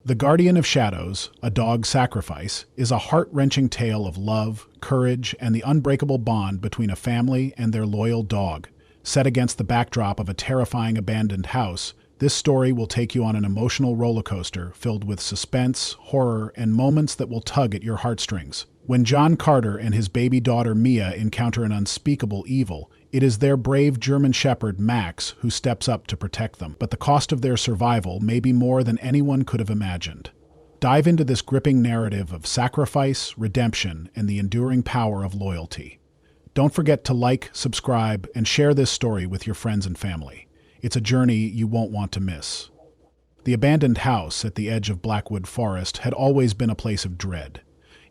The Guardian of Shadows, A Dog Sacrifice, is a heart-wrenching tale of love, courage, and the unbreakable bond between a family and their loyal dog. Set against the backdrop of a terrifying abandoned house, this story will take you on an emotional roller coaster filled with suspense, horror, and moments that will tug at your heartstrings. When John Carter and his baby daughter Mia encounter an unspeakable evil, it is their brave German Shepherd Max who steps up to protect them, but the cost of their survival may be more than anyone could have imagined. Dive into this gripping narrative of sacrifice, redemption, and the enduring power of loyalty. Don't forget to like, subscribe, and share this story with your friends and family. It's a journey you won't want to miss. The abandoned house at the edge of Blackwood Forest had always been a place of dread.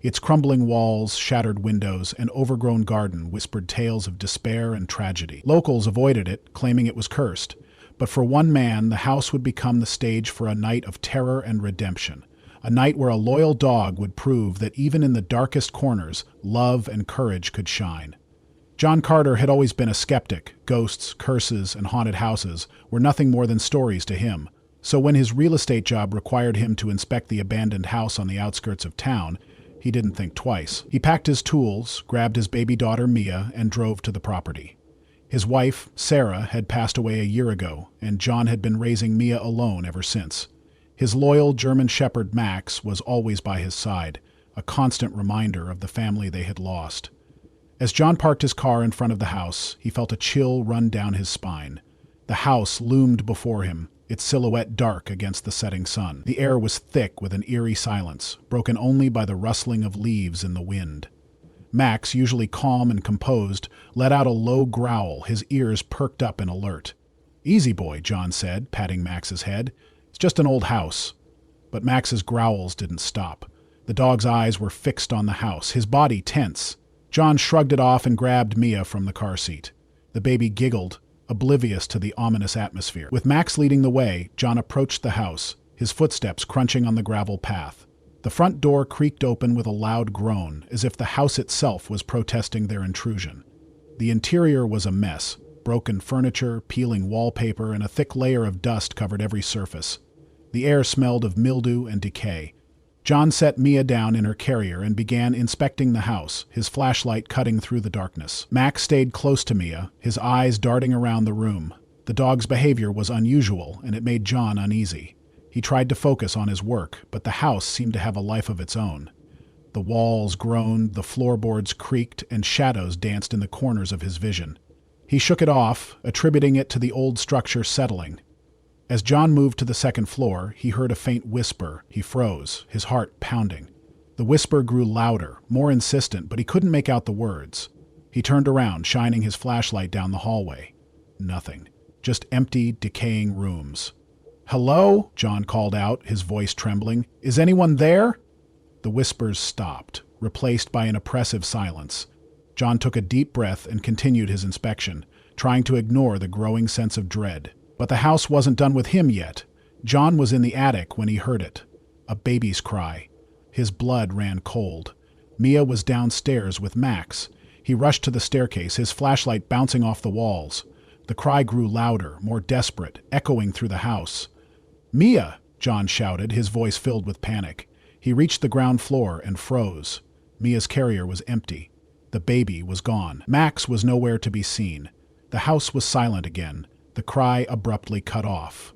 Its crumbling walls, shattered windows, and overgrown garden whispered tales of despair and tragedy. Locals avoided it, claiming it was cursed. But for one man, the house would become the stage for a night of terror and redemption. A night where a loyal dog would prove that even in the darkest corners, love and courage could shine. John Carter had always been a skeptic. Ghosts, curses, and haunted houses were nothing more than stories to him. So when his real estate job required him to inspect the abandoned house on the outskirts of town, he didn't think twice. He packed his tools, grabbed his baby daughter Mia, and drove to the property. His wife, Sarah, had passed away a year ago, and John had been raising Mia alone ever since. His loyal German Shepherd Max was always by his side, a constant reminder of the family they had lost. As John parked his car in front of the house, he felt a chill run down his spine. The house loomed before him, its silhouette dark against the setting sun. The air was thick with an eerie silence, broken only by the rustling of leaves in the wind. Max, usually calm and composed, let out a low growl, his ears perked up in alert. "Easy, boy," John said, patting Max's head. "It's just an old house." But Max's growls didn't stop. The dog's eyes were fixed on the house, his body tense. John shrugged it off and grabbed Mia from the car seat. The baby giggled, oblivious to the ominous atmosphere. With Max leading the way, John approached the house, his footsteps crunching on the gravel path. The front door creaked open with a loud groan, as if the house itself was protesting their intrusion. The interior was a mess. Broken furniture, peeling wallpaper, and a thick layer of dust covered every surface. The air smelled of mildew and decay. John set Mia down in her carrier and began inspecting the house, his flashlight cutting through the darkness. Max stayed close to Mia, his eyes darting around the room. The dog's behavior was unusual, and it made John uneasy. He tried to focus on his work, but the house seemed to have a life of its own. The walls groaned, the floorboards creaked, and shadows danced in the corners of his vision. He shook it off, attributing it to the old structure settling. As John moved to the second floor, he heard a faint whisper. He froze, his heart pounding. The whisper grew louder, more insistent, but he couldn't make out the words. He turned around, shining his flashlight down the hallway. Nothing. Just empty, decaying rooms. "Hello?" John called out, his voice trembling. "Is anyone there?" The whispers stopped, replaced by an oppressive silence. John took a deep breath and continued his inspection, trying to ignore the growing sense of dread. But the house wasn't done with him yet. John was in the attic when he heard it. A baby's cry. His blood ran cold. Mia was downstairs with Max. He rushed to the staircase, his flashlight bouncing off the walls. The cry grew louder, more desperate, echoing through the house. "Mia!" John shouted, his voice filled with panic. He reached the ground floor and froze. Mia's carrier was empty. The baby was gone. Max was nowhere to be seen. The house was silent again. The cry abruptly cut off.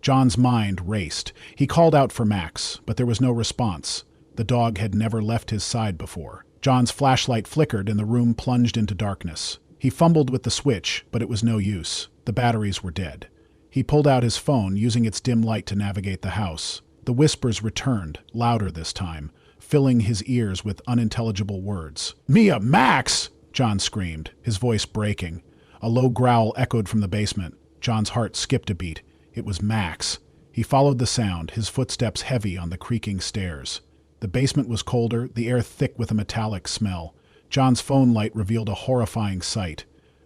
John's mind raced. He called out for Max, but there was no response. The dog had never left his side before. John's flashlight flickered and the room plunged into darkness. He fumbled with the switch, but it was no use. The batteries were dead. He pulled out his phone, using its dim light to navigate the house. The whispers returned, louder this time, filling his ears with unintelligible words. "Mia! Max!" John screamed, his voice breaking. A low growl echoed from the basement. John's heart skipped a beat. It was Max. He followed the sound, his footsteps heavy on the creaking stairs. The basement was colder, the air thick with a metallic smell. John's phone light revealed a horrifying sight.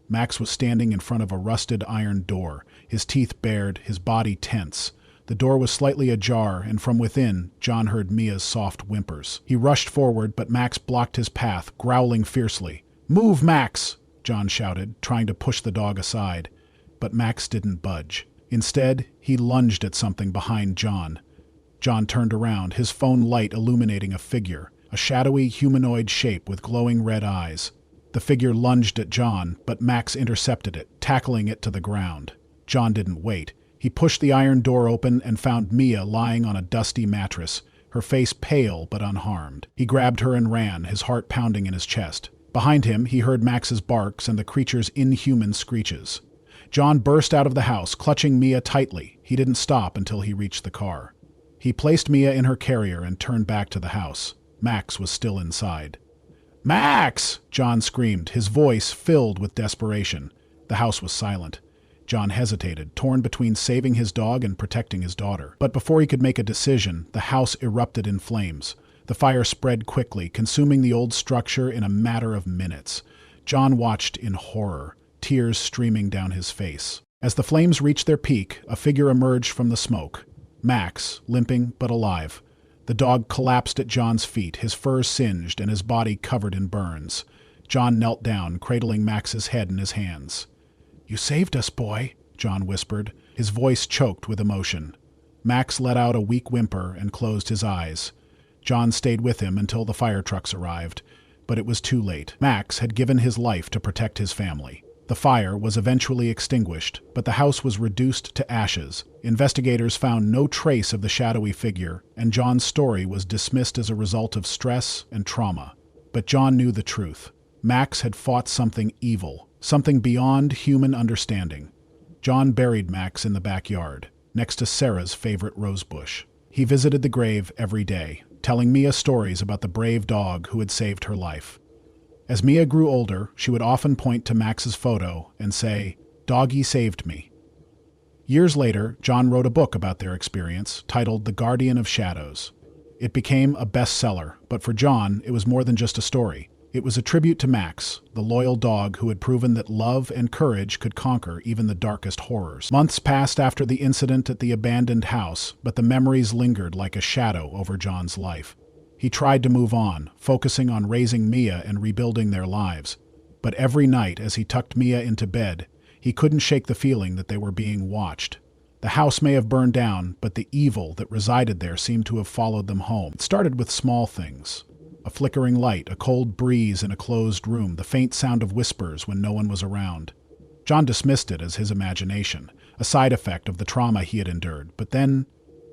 Max was standing in front of a rusted iron door, his teeth bared, his body tense. The door was slightly ajar, and from within, John heard Mia's soft whimpers. He rushed forward, but Max blocked his path, growling fiercely. "Move, Max!" John shouted, trying to push the dog aside. But Max didn't budge. Instead, he lunged at something behind John. John turned around, his phone light illuminating a figure, a shadowy humanoid shape with glowing red eyes. The figure lunged at John, but Max intercepted it, tackling it to the ground. John didn't wait. He pushed the iron door open and found Mia lying on a dusty mattress, her face pale but unharmed. He grabbed her and ran, his heart pounding in his chest. Behind him, he heard Max's barks and the creature's inhuman screeches. John burst out of the house, clutching Mia tightly. He didn't stop until he reached the car. He placed Mia in her carrier and turned back to the house. Max was still inside. "Max!" John screamed, his voice filled with desperation. The house was silent. John hesitated, torn between saving his dog and protecting his daughter. But before he could make a decision, the house erupted in flames. The fire spread quickly, consuming the old structure in a matter of minutes. John watched in horror, tears streaming down his face. As the flames reached their peak, a figure emerged from the smoke. Max, limping but alive. The dog collapsed at John's feet, his fur singed and his body covered in burns. John knelt down, cradling Max's head in his hands. "You saved us, boy," John whispered, his voice choked with emotion. Max let out a weak whimper and closed his eyes. John stayed with him until the fire trucks arrived, but it was too late. Max had given his life to protect his family. The fire was eventually extinguished, but the house was reduced to ashes. Investigators found no trace of the shadowy figure, and John's story was dismissed as a result of stress and trauma. But John knew the truth. Max had fought something evil, something beyond human understanding. John buried Max in the backyard, next to Sarah's favorite rosebush. He visited the grave every day, telling Mia stories about the brave dog who had saved her life. As Mia grew older, she would often point to Max's photo and say, "Doggy saved me." Years later, John wrote a book about their experience, titled The Guardian of Shadows. It became a bestseller, but for John, it was more than just a story. It was a tribute to Max, the loyal dog who had proven that love and courage could conquer even the darkest horrors. Months passed after the incident at the abandoned house, but the memories lingered like a shadow over John's life. He tried to move on, focusing on raising Mia and rebuilding their lives. But every night as he tucked Mia into bed, he couldn't shake the feeling that they were being watched. The house may have burned down, but the evil that resided there seemed to have followed them home. It started with small things. A flickering light, a cold breeze in a closed room, the faint sound of whispers when no one was around. John dismissed it as his imagination, a side effect of the trauma he had endured. But then,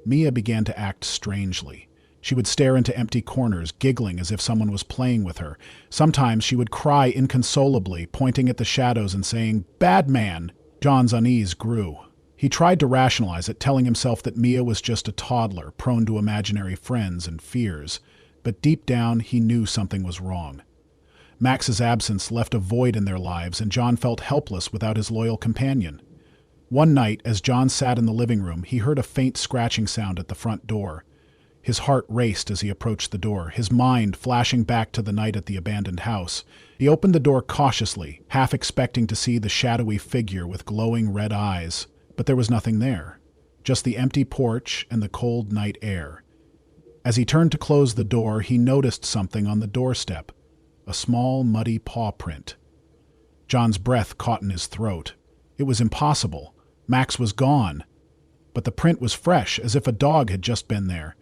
Mia began to act strangely. She would stare into empty corners, giggling as if someone was playing with her. Sometimes she would cry inconsolably, pointing at the shadows and saying, "Bad man!" John's unease grew. He tried to rationalize it, telling himself that Mia was just a toddler, prone to imaginary friends and fears. But deep down, he knew something was wrong. Max's absence left a void in their lives, and John felt helpless without his loyal companion. One night, as John sat in the living room, he heard a faint scratching sound at the front door. His heart raced as he approached the door, his mind flashing back to the night at the abandoned house. He opened the door cautiously, half expecting to see the shadowy figure with glowing red eyes. But there was nothing there, just the empty porch and the cold night air. As he turned to close the door, he noticed something on the doorstep, a small, muddy paw print. John's breath caught in his throat. It was impossible. Max was gone. But the print was fresh, as if a dog had just been there.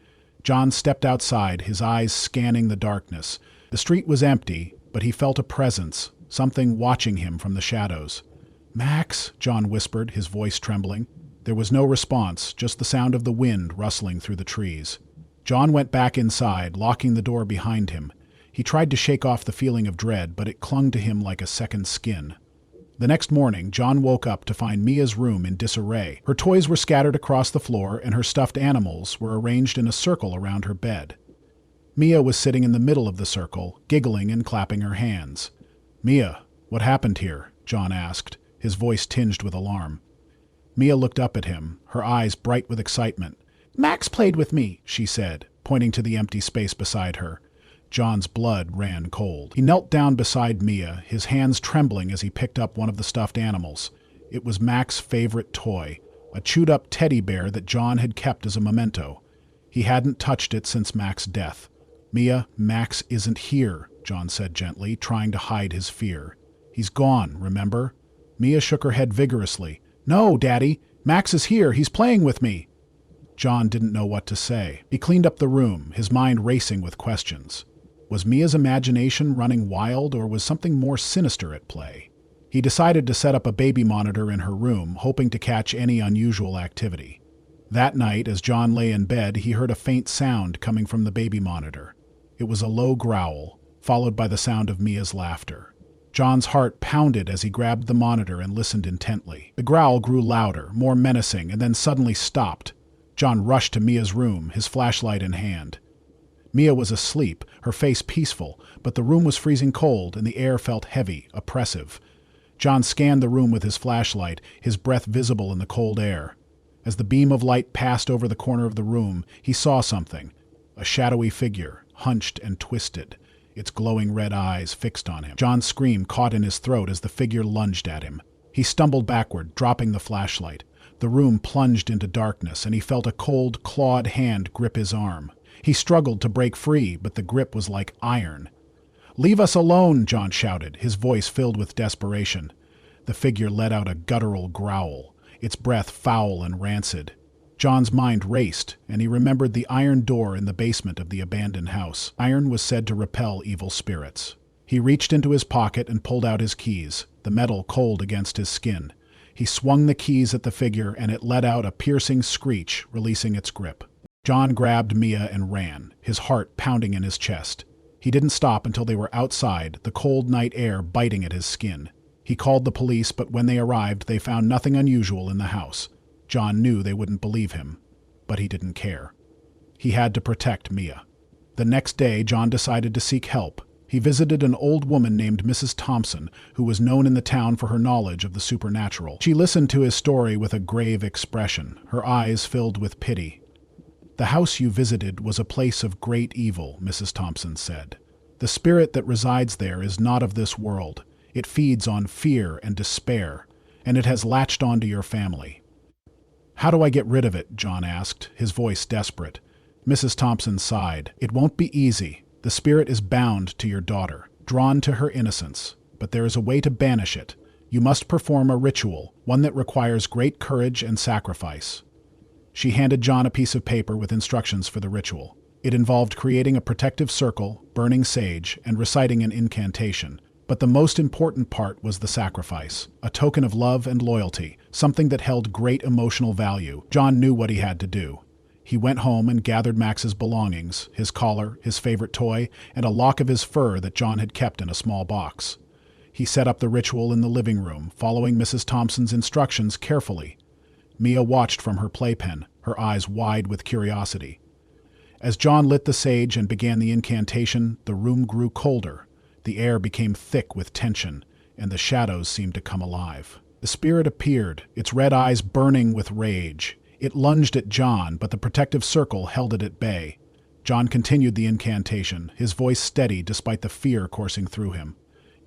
John stepped outside, his eyes scanning the darkness. The street was empty, but he felt a presence, something watching him from the shadows. "Max," John whispered, his voice trembling. There was no response, just the sound of the wind rustling through the trees. John went back inside, locking the door behind him. He tried to shake off the feeling of dread, but it clung to him like a second skin. The next morning, John woke up to find Mia's room in disarray. Her toys were scattered across the floor, and her stuffed animals were arranged in a circle around her bed. Mia was sitting in the middle of the circle, giggling and clapping her hands. "Mia, what happened here?" John asked, his voice tinged with alarm. Mia looked up at him, her eyes bright with excitement. "Max played with me," she said, pointing to the empty space beside her. John's blood ran cold. He knelt down beside Mia, his hands trembling as he picked up one of the stuffed animals. It was Max's favorite toy, a chewed-up teddy bear that John had kept as a memento. He hadn't touched it since Max's death. "Mia, Max isn't here," John said gently, trying to hide his fear. "He's gone, remember?" Mia shook her head vigorously. "No, Daddy, Max is here. He's playing with me." John didn't know what to say. He cleaned up the room, his mind racing with questions. Was Mia's imagination running wild, or was something more sinister at play? He decided to set up a baby monitor in her room, hoping to catch any unusual activity. That night, as John lay in bed, he heard a faint sound coming from the baby monitor. It was a low growl, followed by the sound of Mia's laughter. John's heart pounded as he grabbed the monitor and listened intently. The growl grew louder, more menacing, and then suddenly stopped. John rushed to Mia's room, his flashlight in hand. Mia was asleep, her face peaceful, but the room was freezing cold and the air felt heavy, oppressive. John scanned the room with his flashlight, his breath visible in the cold air. As the beam of light passed over the corner of the room, he saw something, a shadowy figure, hunched and twisted, its glowing red eyes fixed on him. John's scream caught in his throat as the figure lunged at him. He stumbled backward, dropping the flashlight. The room plunged into darkness, and he felt a cold, clawed hand grip his arm. He struggled to break free, but the grip was like iron. "Leave us alone!" John shouted, his voice filled with desperation. The figure let out a guttural growl, its breath foul and rancid. John's mind raced, and he remembered the iron door in the basement of the abandoned house. Iron was said to repel evil spirits. He reached into his pocket and pulled out his keys, the metal cold against his skin. He swung the keys at the figure, and it let out a piercing screech, releasing its grip. John grabbed Mia and ran, his heart pounding in his chest. He didn't stop until they were outside, the cold night air biting at his skin. He called the police, but when they arrived, they found nothing unusual in the house. John knew they wouldn't believe him, but he didn't care. He had to protect Mia. The next day, John decided to seek help. He visited an old woman named Mrs. Thompson, who was known in the town for her knowledge of the supernatural. She listened to his story with a grave expression, her eyes filled with pity. "The house you visited was a place of great evil," Mrs. Thompson said. "The spirit that resides there is not of this world. It feeds on fear and despair, and it has latched onto your family." "How do I get rid of it?" John asked, his voice desperate. Mrs. Thompson sighed. "It won't be easy. The spirit is bound to your daughter, drawn to her innocence. But there is a way to banish it. You must perform a ritual, one that requires great courage and sacrifice." She handed John a piece of paper with instructions for the ritual. It involved creating a protective circle, burning sage, and reciting an incantation. But the most important part was the sacrifice, a token of love and loyalty, something that held great emotional value. John knew what he had to do. He went home and gathered Max's belongings, his collar, his favorite toy, and a lock of his fur that John had kept in a small box. He set up the ritual in the living room, following Mrs. Thompson's instructions carefully. Mia watched from her playpen, her eyes wide with curiosity. As John lit the sage and began the incantation, the room grew colder. The air became thick with tension, and the shadows seemed to come alive. The spirit appeared, its red eyes burning with rage. It lunged at John, but the protective circle held it at bay. John continued the incantation, his voice steady despite the fear coursing through him.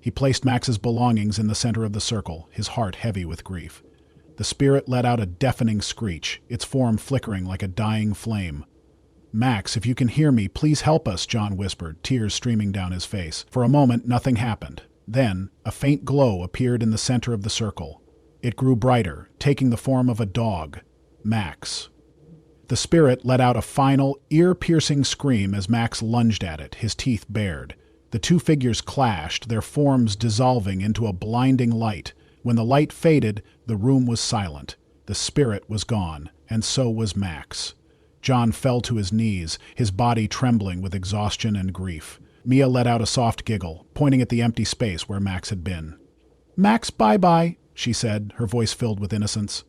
He placed Max's belongings in the center of the circle, his heart heavy with grief. The spirit let out a deafening screech, its form flickering like a dying flame. "Max, if you can hear me, please help us," John whispered, tears streaming down his face. For a moment, nothing happened. Then, a faint glow appeared in the center of the circle. It grew brighter, taking the form of a dog. Max. The spirit let out a final, ear-piercing scream as Max lunged at it, his teeth bared. The two figures clashed, their forms dissolving into a blinding light. When the light faded, the room was silent. The spirit was gone, and so was Max. John fell to his knees, his body trembling with exhaustion and grief. Mia let out a soft giggle, pointing at the empty space where Max had been. "Max, bye-bye," she said, her voice filled with innocence.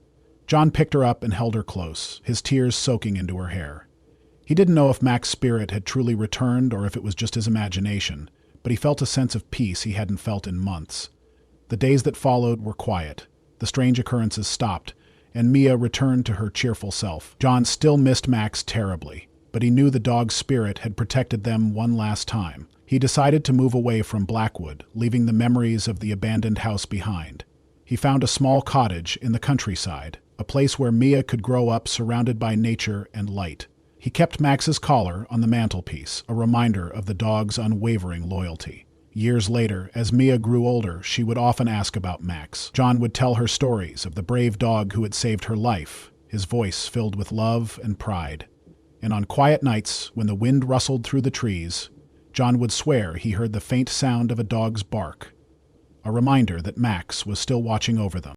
John picked her up and held her close, his tears soaking into her hair. He didn't know if Max's spirit had truly returned or if it was just his imagination, but he felt a sense of peace he hadn't felt in months. The days that followed were quiet. The strange occurrences stopped, and Mia returned to her cheerful self. John still missed Max terribly, but he knew the dog's spirit had protected them one last time. He decided to move away from Blackwood, leaving the memories of the abandoned house behind. He found a small cottage in the countryside, a place where Mia could grow up surrounded by nature and light. He kept Max's collar on the mantelpiece, a reminder of the dog's unwavering loyalty. Years later, as Mia grew older, she would often ask about Max. John would tell her stories of the brave dog who had saved her life, his voice filled with love and pride. And on quiet nights, when the wind rustled through the trees, John would swear he heard the faint sound of a dog's bark, a reminder that Max was still watching over them.